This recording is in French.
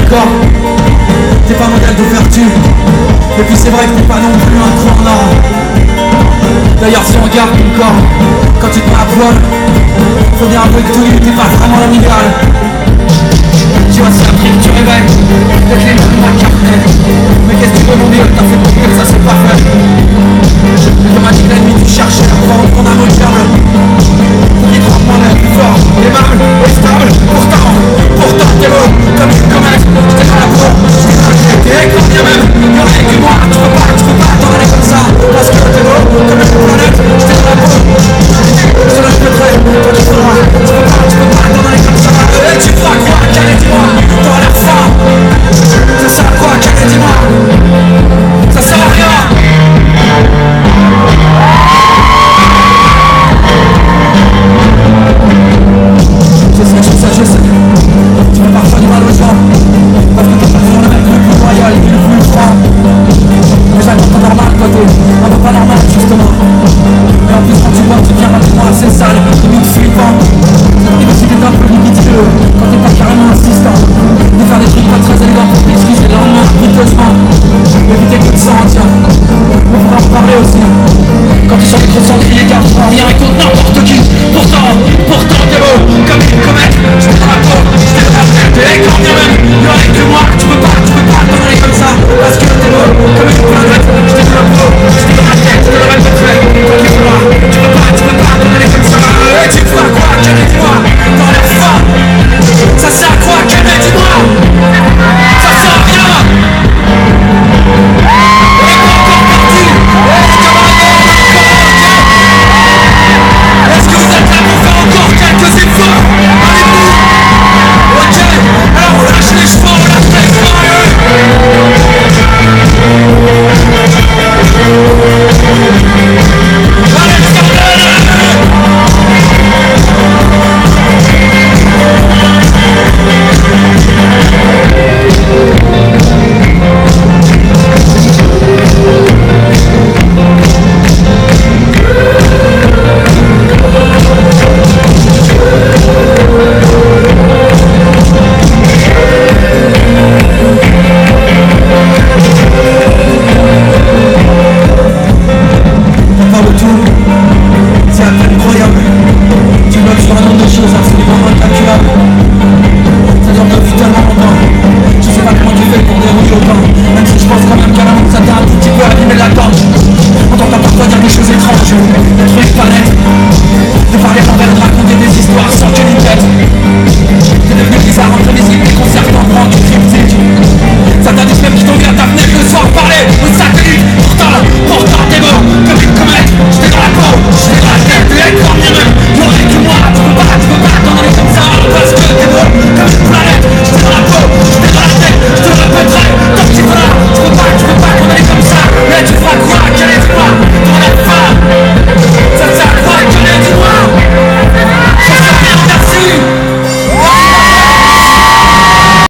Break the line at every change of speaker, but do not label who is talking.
d'accord, t'es pas modèle de vertu. Et puis c'est vrai que t'es pas non plus un trou en or. D'ailleurs si on regarde ton corps, quand tu te mets à poil, faut bien avouer que tout nu t'es pas vraiment l'amiral. Tu vois c'est un truc que tu réveilles, avec les mains de ma carte. Mais qu'est-ce que tu veux mon Dieu, t'as fait pour que ça c'est pas fait. Et comme a dit l'ennemi tu cherchais à prendre ton âme au